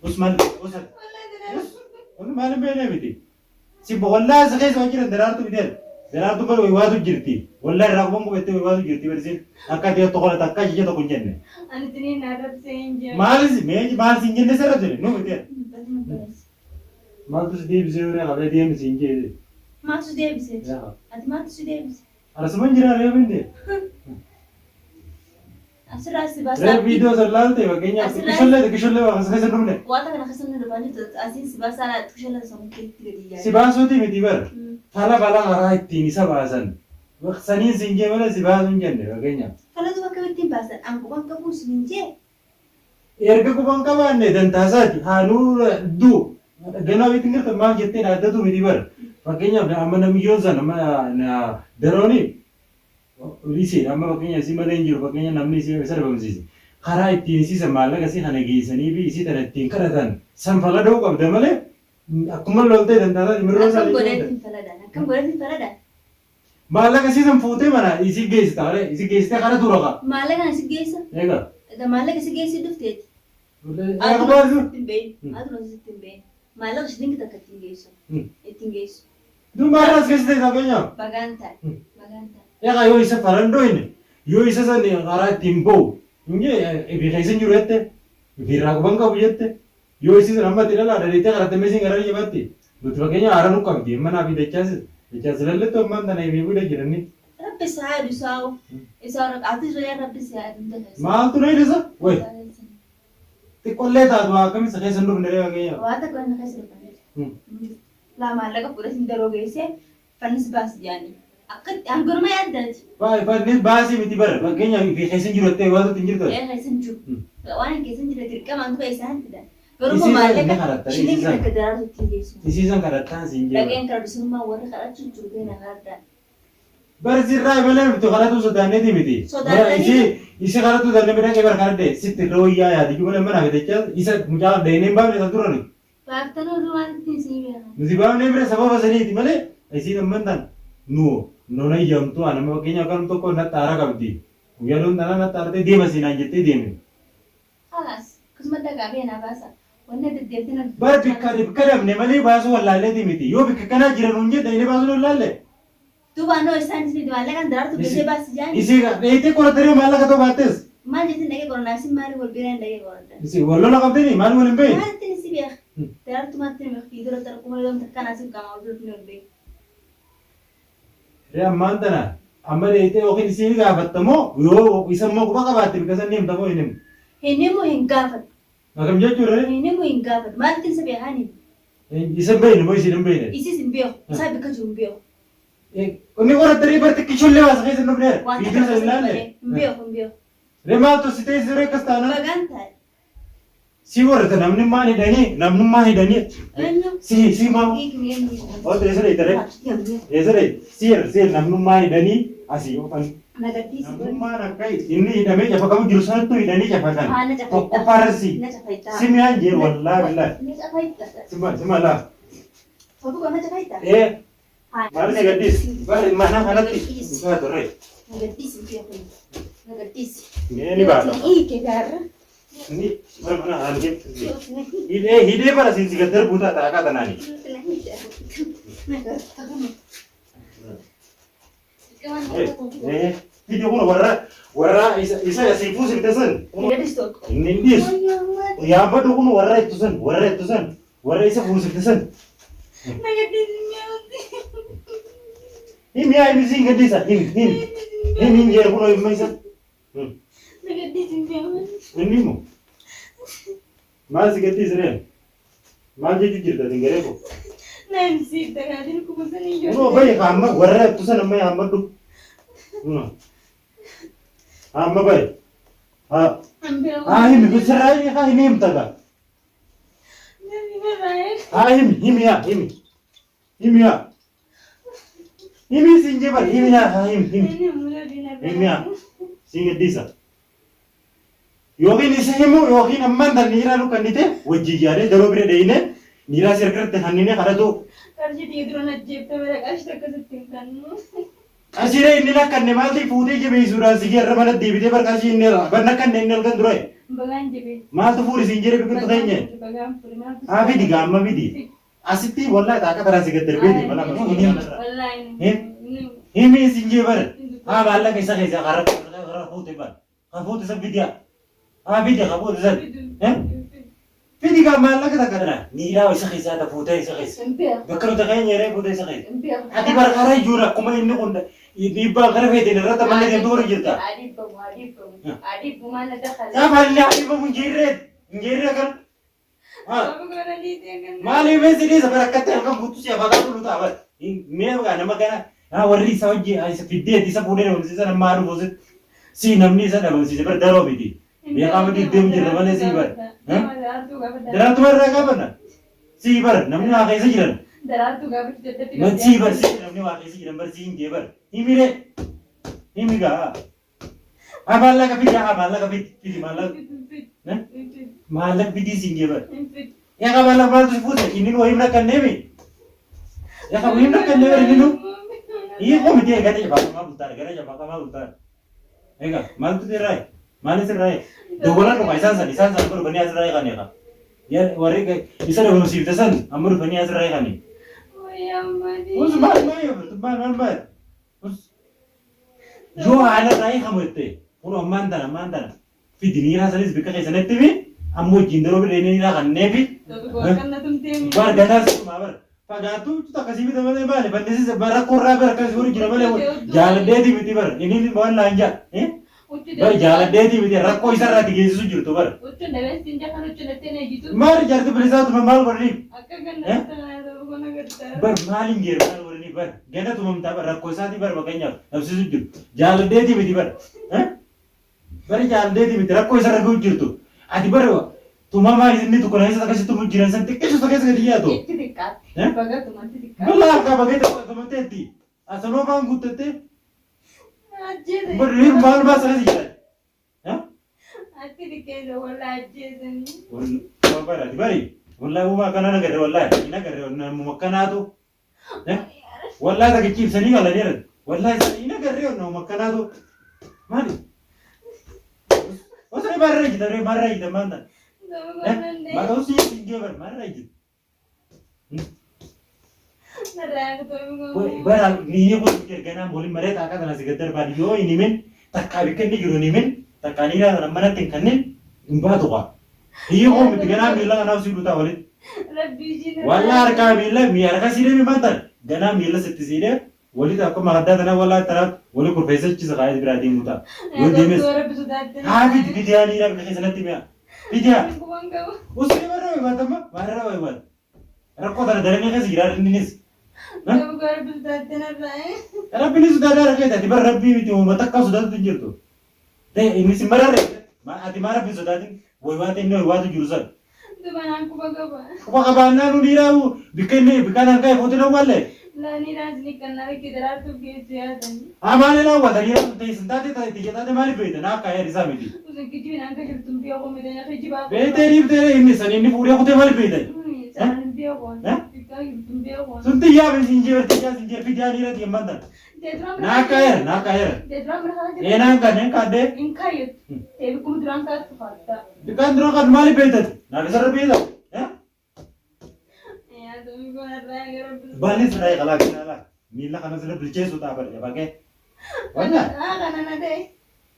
Usman usman Onu malam bene miti. Si wallahi sa kaisa wakira darartu bidel. Darartu bal wadu jirti. Wallahi rakbon ko bette wadu jirti bersin. Akka dia tokola takka jije to kunjenne. Ani tini narap senje. Malis meji mal sinjenne sarajene no bidel. Mal tus di bize ore gabe di mi sinje. Maksud dia bisa. Ya. Ati maksud dia bisa. Ara semanjira re bende. Asrasi basa. Re video sallalte wakenya kisholle wa khasa numne. Wata kana khasam ne bani to asin si basa la tushela samu kitti gadi ya. Si basoti miti bar. Thala bala ngara ittini sabasan. Waqsanin sinje wala si basun jenne wakenya. Kalau tu pakai betin basa, angku bang kamu sinje. Erga ko bang kabanne dan tasati hanur du. Gana witingir to ma jette na dadu miti bar. Wakenya amana miyoza na daroni. Lisi amma wakenya si malenjir wakenya namni si besar bamsisi. Khara ittini si samala kasi hanagi sani bi isi tarah tingkar dan samfala do ko damale akumal lolte dan tara imro sa Kam goretin falada. mala kasi sam fote mana isi geis tare isi geis te khara duraga. Malah kan si geisa. Ega. Da malah kasi geisa duftet. Ega bazu. Adu nasi timbe. Malah kasi ding kita kating geisa. Eting geisa. Du maras kasi te sagenya. Baganta. Baganta. Ega yo isa farando ini. Yo isa sa ni khara timbo. Inge ebi kaisen jurette. Virago bangka bujette. Yo isi nama tirala dari te khara temesi ngara jebatti. Lutu wakenya aranu kabdi mana abi dechas. Dechas lalle to man da nei bi bude jirani. Rabbi saadu saau. Isau rak ati zoya rabbi saadu nda. Mal tu nei desa. Woi. Te kolle ta dua kami sa kaisen rum nere wakenya. Wata ko na kasi rapan. La malah ka pura sindaro geise. Fanis bas jani. Akat anggur ma yadda. Ba ni basi miti bar wakenya bi kaisen jurotte wadu tinjirto. Ya kaisen ju. Wani kaisen jira tirka man ko isa hantida. Baru malah ka shini kita kedarar tinggesu. Isi san karatan sinje. Lagi yang kalau semua warna kalau cucu kena ada. Bar zirra bele to karatu so danne di miti. Isi karatu danne bena ke bar karade sit roya ya di gimana mana dechas isa muja dene ba ne turani. Partner ruan tinsi ya. Musiba ne bre sabab sani di male isi namman no na yam to anama wakenya kan to ko na tara kabdi. Uyalun dana na tarde di masina jette di me. Alas, kusmata gabe na basa. Wannan da dedina. Bar bikadam ne mali basu wallahi di miti. Yo bikana jiran unje dine basu wallahi. Tu bano isan sini dua lagi kan darat tu besi bas jangan. Isi ka ite ko tari mala ka to bates. Mal jadi lagi kalau nasi mari bol biran lagi kalau. Isi wallo na kabdi ni malu lembe. Mal tini sih biar. Darat tu mati nih kidur ter kumul dom tekan nasi kama udah punya lebih. Re amantana amare ite okin isi ga battamo yo isam mo ko baka batte bikasan nim tamo inem. Ini mau hinggapat. Magam jachure. Ini mau hinggapat. Mal tini sih biar hani. Isam bay ne mo isi lembe ne. Isi simbio. Saya bika jumbio. Kuni ko tari bar tikishulle was kaisen no bre. Video sa lalle. Mbio. Re ma to site zure kastana. Baganta. Siwar ta namni mani dani. Si ma. Oh tesere itare. Tesere sir namnu mani dani asi opan. Nagati sih. Namnu mana kai ini dame japa kamu jurusan tu idani japa kan. Ko parsi. Simi anje wallahi billah. Sima la. Foto kau macam apa? Mari gadis. Bari mana hanati. Enggak to re. Nagati sih dia pun. Nagati. Ini ba. Kegar. Ini mana hanati. Hide para sin sigatar buta taka tanani. Video kono warra isa ya sifu sibitasan. Ini dis. Ya apa do kono warra itusan. Warra isa fu sibitasan. Ini ay misi gadisa. Ini jer kono imisa. Ini mo. Mas gadis re. Mas jadi jirta tingere ko. Nanti tengah ku pesan ni. Uno bay amma warra itusan amma amma du. Amma bay. Ini bicara ini kah ini imtaga. Him ya. Himi sinje bar him ya. Singe disa. Yogi ni sehimu yogi namman dan nira lu kandite wajji jare daro bire deine nira serkar te hanine kada tu. Karji di drone jep te mera kashta kasatin Asire inila kanne malti fude je be sura sige ramana debide bar kashi inela barna kanne inel kan droy. Bagaan jibee. Maaltu fuudhi siin jedhee biqiltuu keenya? Bagaan fuudhi maal? Haa fidi gaamma fidi. Asitti wallahi taaka taraa si gaddar beeti mala mala hojii irra. Wallaahi. Himi siin jee bara. Haa maallaqa isa keessa qarra fuute bara. Haa fuute isa fidiya. Haa fidiya haa fuute isa. Fidi gaa maallaqa takka dara. Niiraa isa keessa ta fuute isa keessa. Bakka keenya yeree fuute isa keessa. Ati bara karaa ijuura akkuma inni kun dhiibbaa gara feeteen irratti malee deemtu horii jirta. Adiibu maal dakhala? Yaa maalli adiibamu injeerree kan. Maali meesii dhiisa bara akkatti halkan guutuu si afaan qabu ta'a bara. Mee baga nama kana warri isa hojii isa fiddeeti isa fuudhee dhabamsiisa nama haadhu boosit si namni isa dhabamsiise bara daroo miti. Beekaama deemu jirra malee si bara. Daraartu bara gaafanna. Si bara namni waa keessa jiran. Daraartu gaafa jettee. Mansi bara si namni waa keessa jiran bara si hin jee bara. Himire himigaa. Maallaqa fidi maallaqa fidi maallaqa. Maallaqa fidi si hin jee bara. Yaa ka maallaqa maaltu si fuute inni waa himna kan deemi. Yaa ka himna kan deemi inni nu. Iya kok mesti gada ya pak kamu bentar gada ya pak kamu bentar. Ega malu tu tirai malu tirai. Dogolan kok isan baru bani asrai kan ya kak. Ya wari ke bisa dah masih tesan amur bani asrai kan ni. Oh ya mani. Us mal. Us jo ana rai kamu itu. Puro mantan. Fidi ni rasa lis bika kaisa netti bi. Ammo jindero bi rene ni kan nebi. Kan na tum temi. Bar gada semua bar. Pagatu tu tak kasih kita mana balik. Bande sih sebarang korra berkas baru jalan mana. Jalan dia di miti bar. Ini bahan lanja. Bar jalan dia di miti. Rakko isar rati gesi sujur tu bar. Ucun dewas tinja kan ucun nete nih gitu. Mari jadi tu beli satu memal bar ni. Akka kan nete bukan ngerti. Bar maling ger bar ni bar. Gena tu memta bar rakko sati bar makanya. Nafsu sujur. Jalan dia di miti bar. Bar jalan dia di miti. Rakko isar rakko sujur tu. Adi bar wa. Tuma mari sini tu kalau saya kasih tu mujiran santik. Kesu tak kasih dia tu. Itu dekat. Baga teman itu dekat. Belah ka bagai teman teti. Asal orang anggut teti. Aje deh. Berir mal bahasa kasih jalan. Ati dekat wala aje deh. Apa dah dibari? Wallahi uma kana nagare wallahi. Ina gare na makana tu. Wallahi tak kecil seni kalau dia. Wallahi ina gare na makana tu. Mari. Osre barra kita mana? Maka usi tinggi bar marah gitu. Baral ni pun fikir kena boleh mereka akan nasi getar pada yo ini men tak kabikan ni juru ni men tak kanira mana tingkanin imba tu kah. Iya kok mesti kena bilang anak usi buta balik. Wallah arka bilang biar kasih dia mantan. Kena bilang seti sih dia. Wali tak aku mahadda tanah wallah taraf wali profesor cisa kaya berarti muta. Wali dia mes. Habis dia ni rak kasih sangat timnya. Dia. Usai marah wajib apa? Marah wajib. Rakko dari ni kasih girar ini nis. Rabbi ni sudah ada rakyat. Tiba Rabbi itu mata kau sudah tunjuk tu. Teh ini si marah rek. Ati marah pun sudah tu. Wajib ini wajib jurusan. Tu mana aku baga ba? Kau kapan nanu dirau bikin angkai foto nak wale. Lah ni rajni kenal kita tu gitu ya dan. Amane na wada dia tu sentate tadi mali beda nak kaya risam itu. Usen kici nak kerja tumpi aku medanya kerja ba. Beda ini sani ini puri aku tu mali beda. Tumpi aku. Kita tumpi aku. Sunti ya sinjer video ni rati mantan. Nak kaya. Dedram berhala. Enang kan kade. Ingkayut. Tapi kemudian kat fakta. Bukan drokat mali beda. Nak besar beda. Balik sudah kalau kita Mila karena sudah beli sudah apa ya pakai. Mana? Kanan ada.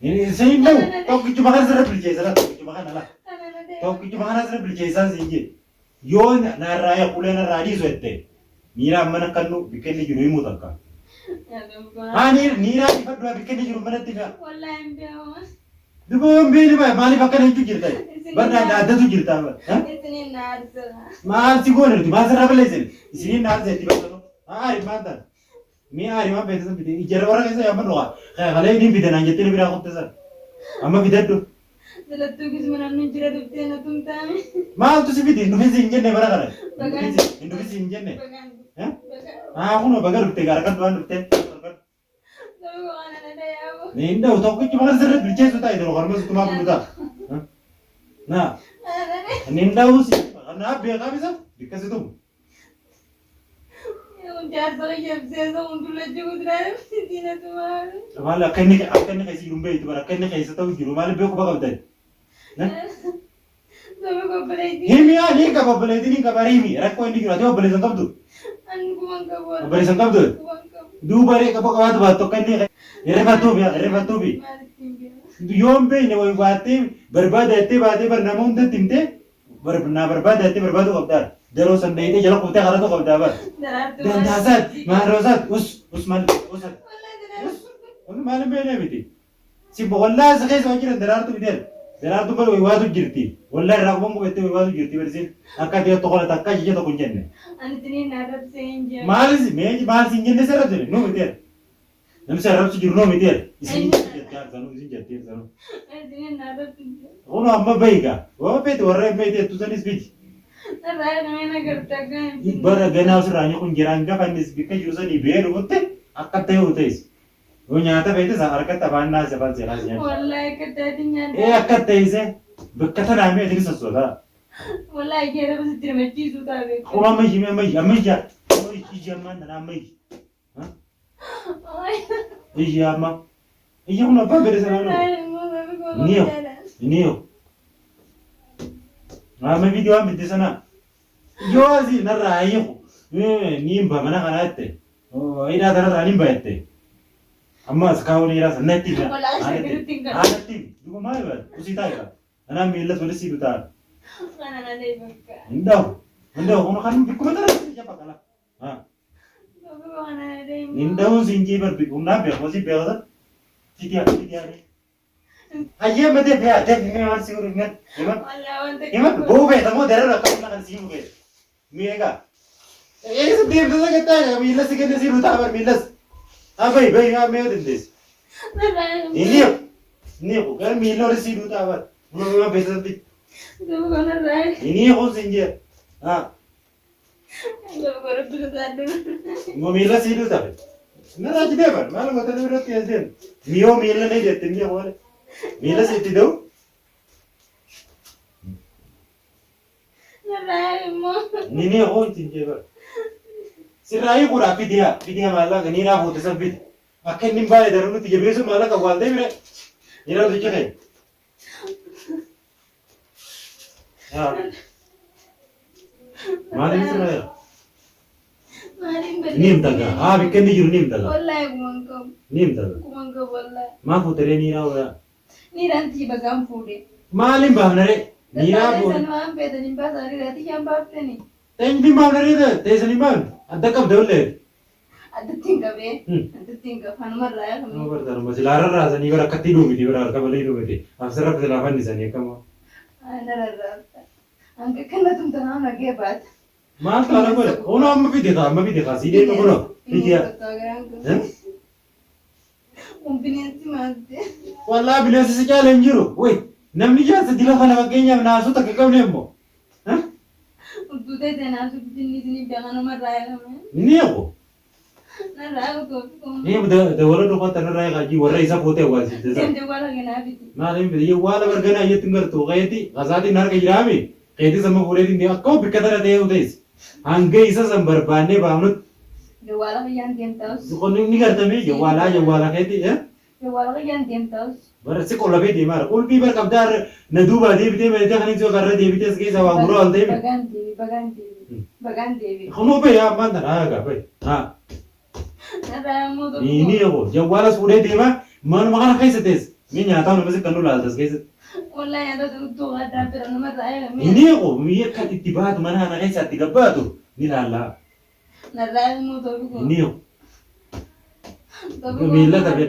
Ini saya tahu. Kau cuma kan sudah beli sudah. Cuma kan lah. Kau cuma kan sudah beli sih. Yo naraya kuliah naradi suete. Mira mana kanu bikin di juru imu takkan. Nira di dua bikin di juru mana tiga. Wallahi embeo. Duko embeo ni mali pakai itu cerita. Berda ada tu cerita. Ini narsa. Mal si gua nanti masa apa lagi? Sini narsa tiba tu. Mantan. Mi mah beda tu. Ijar orang itu yang mana? Kalau ini beda nanya tu lebih aku tu. Amma beda tu. Dalam tu kisah mana nunjira tu tiada tuntang. Mal tu si beda. Nubi sinjen ni mana kan? Nubi sinjen ni. Aku no bagar bete garakan tuan bete. Ni indah utau kau cuma kan seret beli sudah itu loh. Karena itu mah perlu tak. Nah. Ni indah usi. Karena apa ya kami sah? Dikasih tu. Jangan pakai jam saya untuk laju kudrah tidak tuan. Malah kene kasih rumbe itu, malah kene kasih tahu juru malah beko bagai betul. Nama kobbaleeti. Himi ani qaba obboleettiin hin qaba himi rakkoo inni jiraate obboleessan qabdu. Ani kuman qabu. Obboleessan qabdu. Kuman qabu. Duuba ree qaba qabaatu baattu akka inni irreeffatuufi. Yoon beekne wayi baattee barbaadattee baatee bar nama hundatti himtee naa barbaadattee barbaadu qabdaa. Daroo san dhayitee jala kuftee karatu qabdaa bar. Dandaasaat maaroosaat us maal usat. Maal beekne miti. Si wallaa isa keessa waan jiran daraartu bideel. Daraartu bar waatu jirti. Wallaa irraa kuban qubettee waatu jirti barsiin. Akka ta'e tokko takka jija tokko hin jenne. Ani tini naarrabsee hin jiru. Maal si hin jenne sarara jenne nuu miteera. Namni sararabsi jiru nuu miteera. Isin jettee sanuu. Ani tini naarrabsee hin jiru. Kun amma bayiga. Waa beete warra beete tusanis biti. Narraa nama nagartaa kan. Bara ganaa sirraanii kun jiraan gafannis bikka jiru sanii beeru mutte akka ta'e ta'es. Yoo nyaata beete sa harkatti afaan naasa afaan seeraa si nyaata. Wallahi akka ta'e nyaata. Akka ta'ise bakka tanaa mee tini sossoota. Wallahi geera basitti namachiisu taate. Kun ammayyaa. Iji ammaan tanaa ammayyi. Iji amma. Iji kun abbaa gadi sanaa Niyo. Amma video an bitte sana. Yoo asii narraa hayyiku. Ni mba mana kanaatte. Ida tanarraa ni mbayatte. Amma as kaawwan dhiiraa sana natti hima. Natti hima. Duuba maal ibada? Usii taa'edha. Anaan miillas wali sii dutaa. Kana nalee bakka. Hindaa'u kun kan bikkuma tana jabba kana. Hindaa'uun siin jee barbi humnaan beeku asii beekata. Fitiyaa. Hayyee matee fe'aa deemee waan si godhu hima boo beekamoo darara akka humna kan sii mukee. Miidhagaa. Eessa deemtasa gattaa miillas si kenna sii dutaa bar miillas. Bayi haa mee dandeessi. Inni gara miila wali sii duutaa bar. Buna beeksisatti. Inni kun siin jee. Miila sii duutaa. Narraa jidee bar maal gootanii biratti yaadeen. Miyoo miila ni jette inni kun. Miila sitti da'u. Inni kun siin jee bar. Sirraayii kudhaa fidiyaa maallaqa ni raafuute sabbiti. Akka inni baay'ee daruu nuti jabeessu maallaqa waaltee bire. Jira tuchi kee. Maaliin sirra jira? Ni himtaga. Bikka inni jiru ni himtaga. Wallahi kuman qabu. Ni himtaga. Kuman qabu wallahi. Maa fuutaree ni raawudha? Ni rantii bagaan fuudhe. Maaliin baafnare? Ni raafuudha. San waan feetanii baasanii ratii shan baaftanii. Eenyuun baafnare teessanii baafne? Adda qabda ullee. Addatti hin qabu hanumarraa yaa Nama barbaadu silaara raasanii bara akkatti dhuumiti bara harka malee dhuumiti. Afsirra silaa fannisanii akkama. Nararraa. Hanga kana tumtanaa nagee baata. Maal taala godhe? Ono amma fide kaa siidee nu kunoo. Fidiyaa. Bineensi maalte. Wallaa bineensi si caala hin jiru. Wey namni jaarsa dila kana fakkeenyaaf naasuu takka qabne immoo. Ututee naasuu dinni beekanumarraa eegame. Ni eegu. Narraa utoofi kun. Ni wala dhufaata narraa eegaa warra isa footee waan sitte. Deemtee wala ganaa biti. Maaliin biti waala barganaa iyyatti hin gartuu qeeti qasaatiin harka jiraami qeeti sama fuudheetiin akkuma bikka tana ta'ee utees hanga isa san barbaannee baafnutti. Jawwaala fayyaan deemtaus. Qonni ni gartamee jawwaala keeti. Jawwaala fayyaan deemtaus. Barsi qollabee deemaa qulbii bar qabdaa na duubaa deebitee meeshaa kan itti garra deebitee as keessa waa gurra ol ta'e. Bagaan deebi. Kunoo bee yaa ammaan tana haa gaafee. Narraa immoo tokko. Ni eego jawwaalas fuudhee deemaa manuma kana keessa teessa. Mi nyaataa nama kan nu laaltas keessatti. Wallahi nyaata tokko addaa bira namarraa eegame. Ni eego mi'a akka itti baatu mana kana keessa itti gabbaatu ni laallaa. Narraa immoo tokko. Ni eego. Miila taphee.